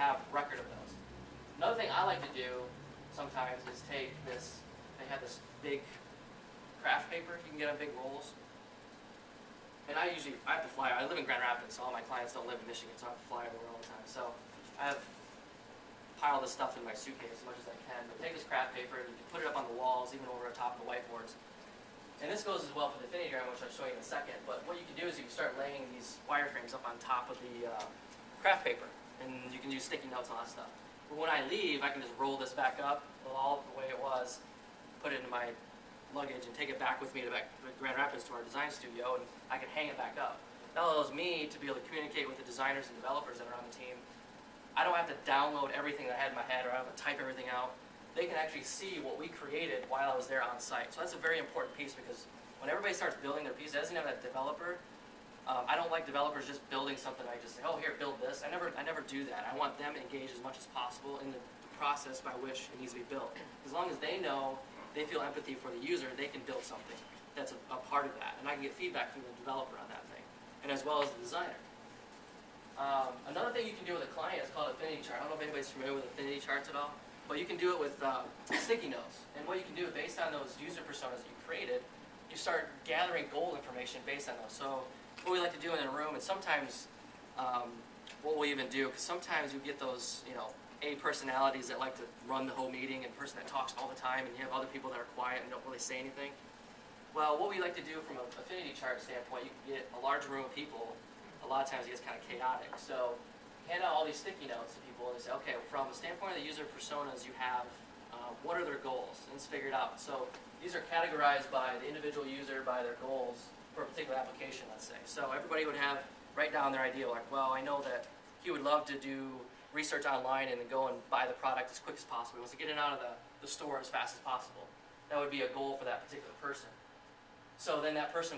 have record of those. Another thing I like to do sometimes is take this, they have this big craft paper you can get on big rolls. And I have to fly. I live in Grand Rapids, so all my clients don't live in Michigan, so I have to fly everywhere all the time. So I have pile this stuff in my suitcase as much as I can. But take this craft paper and you can put it up on the walls, even over the top of the whiteboards. And this goes as well for the affinity diagram, which I'll show you in a second. But what you can do is you can start laying these wireframes up on top of the craft paper. And you can use sticky notes and all that stuff. But when I leave, I can just roll this back up all the way it was, put it in my luggage, and take it back with me to Grand Rapids to our design studio, and I can hang it back up. That allows me to be able to communicate with the designers and developers that are on the team. I don't have to download everything that I had in my head, or I don't have to type everything out. They can actually see what we created while I was there on site. So that's a very important piece, because when everybody starts building their piece, it doesn't have that developer. I don't like developers just building something. I just say, oh, here, build this. I never do that. I want them engaged as much as possible in the process by which it needs to be built. As long as they know, they feel empathy for the user, they can build something that's a part of that. And I can get feedback from the developer on that thing, and as well as the designer. Another thing you can do with a client is called affinity chart. I don't know if anybody's familiar with affinity charts at all, but you can do it with sticky notes. And what you can do based on those user personas that you created, you start gathering goal information based on those. So what we like to do in a room, and sometimes what we'll even do, because sometimes you get those, A personalities that like to run the whole meeting, and a person that talks all the time, and you have other people that are quiet and don't really say anything. Well, what we like to do from an affinity chart standpoint, you can get a large room of people. A lot of times it gets kind of chaotic. So hand out all these sticky notes to people and say, okay, from the standpoint of the user personas you have, what are their goals? And it's figured out. So these are categorized by the individual user, by their goals for a particular application, let's say. So everybody would write down their idea, like, well, I know that he would love to do research online and then go and buy the product as quick as possible. He wants to get it out of the store as fast as possible. That would be a goal for that particular person. So then that person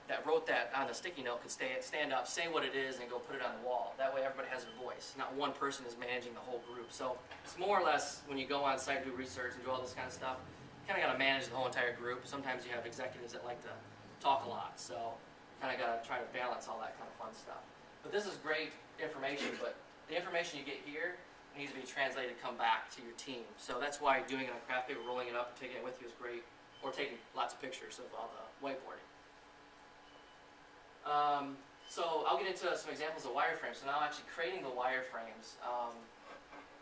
that wrote that on the sticky note could stand up, say what it is, and go put it on the wall. That way everybody has a voice. Not one person is managing the whole group. So it's more or less, when you go on site, do research, and do all this kind of stuff, you kind of got to manage the whole entire group. Sometimes you have executives that like to talk a lot, so you kind of got to try to balance all that kind of fun stuff. But this is great information, but the information you get here needs to be translated to come back to your team. So that's why doing it on craft paper, rolling it up, and taking it with you is great, or taking lots of pictures of all the whiteboarding. So I'll get into some examples of wireframes. So now I'm actually creating the wireframes.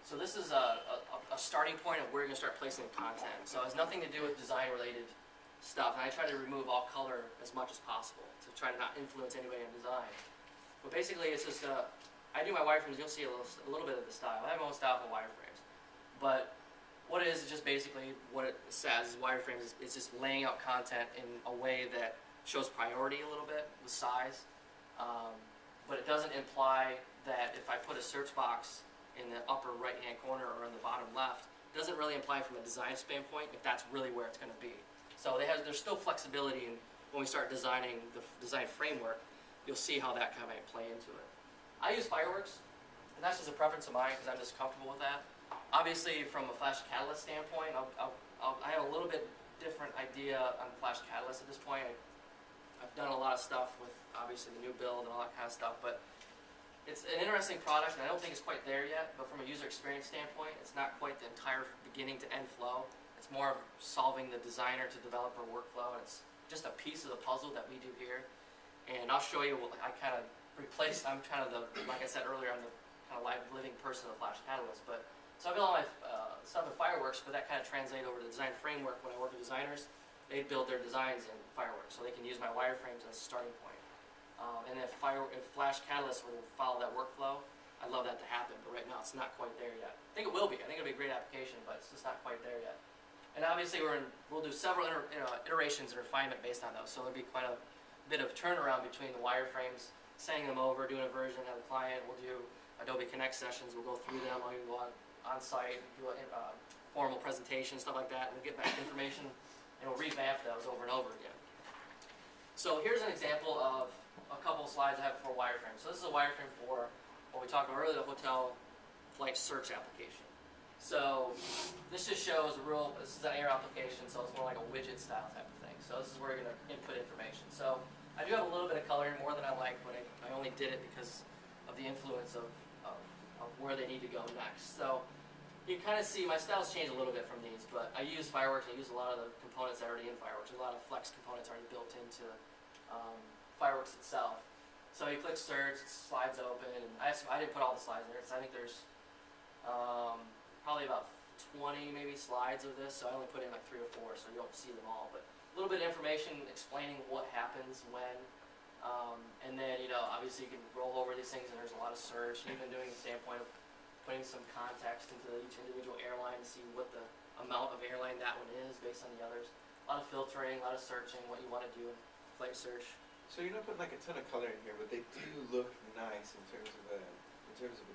So this is a starting point of where you're going to start placing the content. So it has nothing to do with design-related stuff, and I try to remove all color as much as possible to try to not influence anybody in design. But basically, it's just I do my wireframes. You'll see a little bit of the style. I have my own style for wireframes, but what it is just basically what it says. Wireframes is just laying out content in a way that shows priority a little bit with size, but it doesn't imply that if I put a search box in the upper right-hand corner or in the bottom left, it doesn't really imply from a design standpoint if that's really where it's going to be. So there's still flexibility, and when we start designing the design framework, you'll see how that kind of might play into it. I use fireworks, and that's just a preference of mine because I'm just comfortable with that. Obviously, from a Flash Catalyst standpoint, I have a little bit different idea on Flash Catalyst at this point. I've done a lot of stuff with, obviously, the new build and all that kind of stuff, but it's an interesting product, and I don't think it's quite there yet, but from a user experience standpoint, it's not quite the entire beginning to end flow. It's more of solving the designer to developer workflow, and it's just a piece of the puzzle that we do here. And I'll show you what I kind of replaced. I'm kind of like I said earlier, I'm the kind of live living person of Flash Catalyst, but so I build all my stuff in Fireworks, but that kind of translates over to design framework. When I work with designers, they build their designs in Fireworks, so they can use my wireframes as a starting point. And if Flash Catalyst were to follow that workflow, I'd love that to happen, but right now it's not quite there yet. I think it will be. I think it'll be a great application, but it's just not quite there yet. And obviously we'll do several iterations and refinement based on those, so there'll be quite a bit of turnaround between the wireframes, sending them over, doing a version of the client. We'll do Adobe Connect sessions. We'll go through them. I'll go on site, do a formal presentation, stuff like that. We'll get back information, and we'll revamp those over and over again. So here's an example of a couple of slides I have for wireframes. So this is a wireframe for what we talked about earlier, the hotel flight search application. So this just shows this is an air application, so it's more like a widget style type of thing. So this is where you're going to input information. So I do have a little bit of color, more than I like, but I only did it because of the influence of of where they need to go next. So you kind of see my style's changed a little bit from these, but I use fireworks. I use a lot of the components already in fireworks. There's a lot of flex components already built into fireworks itself. So you click search, it slides open, and I didn't put all the slides in there, because I think there's probably about 20 maybe slides of this, so I only put in like 3 or 4, so you don't see them all. But a little bit of information explaining what happens when, and then obviously you can roll over these things, and there's a lot of search, even doing the standpoint of putting some context into each individual airline to see what the amount of airline that one is based on the others. A lot of filtering, a lot of searching, what you want to do in flight search. So you're not putting like a ton of color in here, but they do look nice in terms of a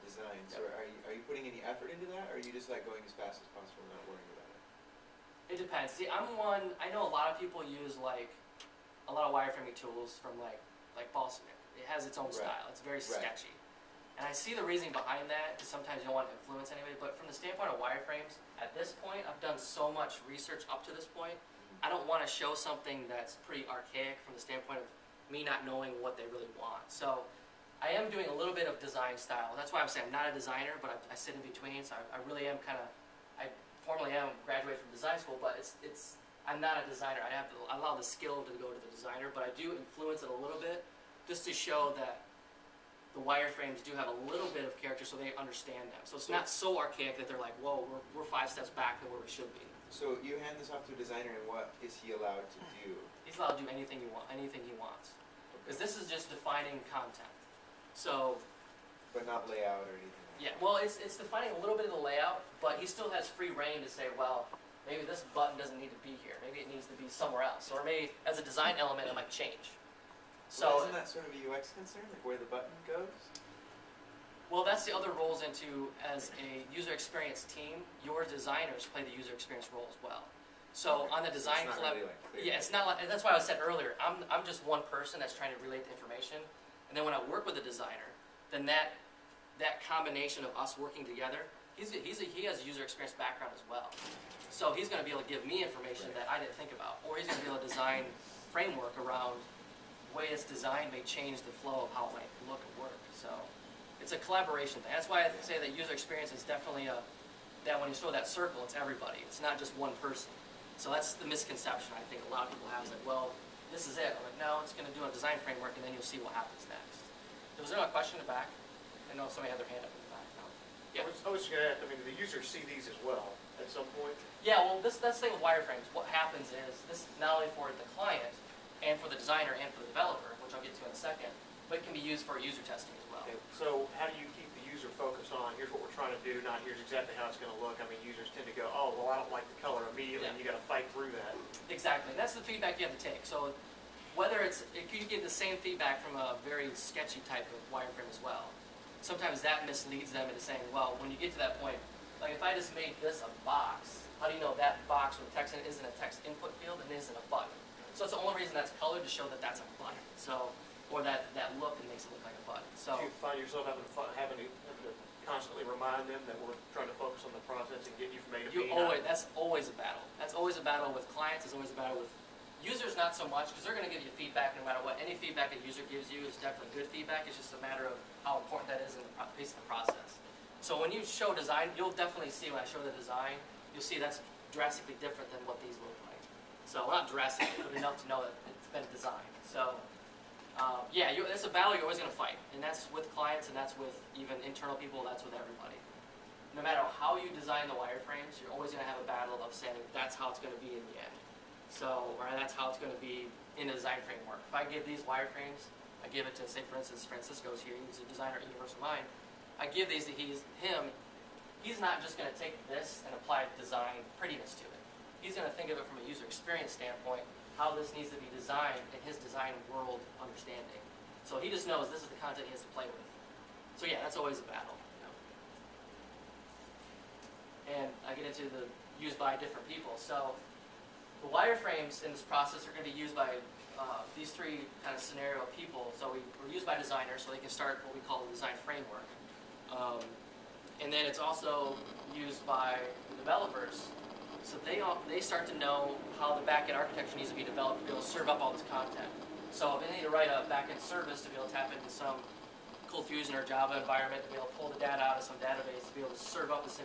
design. So are you putting any effort into that, or are you just like going as fast as possible and not worrying about it? It depends. See, I know a lot of people use like a lot of wireframing tools from like Balsamic. It has its own style. It's very sketchy. And I see the reasoning behind that, because sometimes you don't want to influence anybody, but from the standpoint of wireframes, at this point, I've done so much research up to this point, I don't want to show something that's pretty archaic from the standpoint of me not knowing what they really want. So I am doing a little bit of design style. That's why I'm saying I'm not a designer, but I sit in between, so I really am I formally am graduated from design school, but I'm not a designer. I allow the skill to go to the designer, but I do influence it a little bit, just to show that the wireframes do have a little bit of character, so they understand them. So it's not so archaic that they're like, whoa, we're 5 steps back than where we should be. So you hand this off to a designer, and what is he allowed to do? He's allowed to do anything he wants. Because this is just defining content. So. But not layout or anything. Yeah, well, it's defining a little bit of the layout, but he still has free reign to say, well, maybe this button doesn't need to be here. Maybe it needs to be somewhere else. Or maybe as a design element, it might change. So isn't that sort of a UX concern, like where the button goes? Well, that's the other roles into, as a user experience team, your designers play the user experience role as well. So on the design it's not like, that's why I said earlier, I'm just one person that's trying to relate the information, and then when I work with a designer, then that combination of us working together, he has a user experience background as well. So he's going to be able to give me information that I didn't think about, or he's going to be able to design framework around the way it's designed may change the flow of how it might look and work. So it's a collaboration thing. That's why I say that user experience is definitely that when you show that circle, it's everybody. It's not just one person. So that's the misconception I think a lot of people have, is that, well, this is it. I'm like, no, it's going to do a design framework, and then you'll see what happens next. Was there a question in the back? I know somebody had their hand up in the back. No. Yeah. I was going to ask, I mean, do the users see these as well at some point? Yeah, well, that's the thing with wireframes. What happens is, this not only for the client, and for the designer and for the developer, which I'll get to in a second, but it can be used for user testing as well. Okay. So how do you keep the user focused on, here's what we're trying to do, not here's exactly how it's going to look? I mean, users tend to go, oh, well, I don't like the color immediately, and you got to fight through that. Exactly. That's the feedback you have to take. So whether you get the same feedback from a very sketchy type of wireframe as well. Sometimes that misleads them into saying, well, when you get to that point, like if I just made this a box, how do you know that box with text in it isn't a text input field and isn't a button? So it's the only reason that's colored, to show that that's a button. So, or that look, it makes it look like a button. So do you find yourself having to constantly remind them that we're trying to focus on the process and get you from A to B? That's always a battle. That's always a battle with clients. It's always a battle with users, not so much, because they're going to give you feedback no matter what. Any feedback a user gives you is definitely good feedback. It's just a matter of how important that is in the piece of the process. So when you show design, you'll definitely see, when I show the design, you'll see that's drastically different than what these look like. So not drastically, but enough to know that it's been designed. So yeah, it's a battle you're always going to fight, and that's with clients, and that's with even internal people. That's with everybody. No matter how you design the wireframes, you're always going to have a battle of saying that's how it's going to be in the end. So, or that's how it's going to be in a design framework. If I give these wireframes, I give it to, say for instance, Francisco's here. He's a designer at Universal Mind. I give these to him. He's not just going to take this and apply design prettiness to it. He's going to think of it from a user experience standpoint, how this needs to be designed in his design world understanding. So he just knows this is the content he has to play with. So yeah, that's always a battle. And I get into the used by different people. So the wireframes in this process are going to be used by these 3 kind of scenario people. So we're used by designers, so they can start what we call the design framework. And then it's also used by developers. So they start to know how the backend architecture needs to be developed to be able to serve up all this content. So if they need to write a backend service to be able to tap into some Cold Fusion or Java environment to be able to pull the data out of some database to be able to serve up this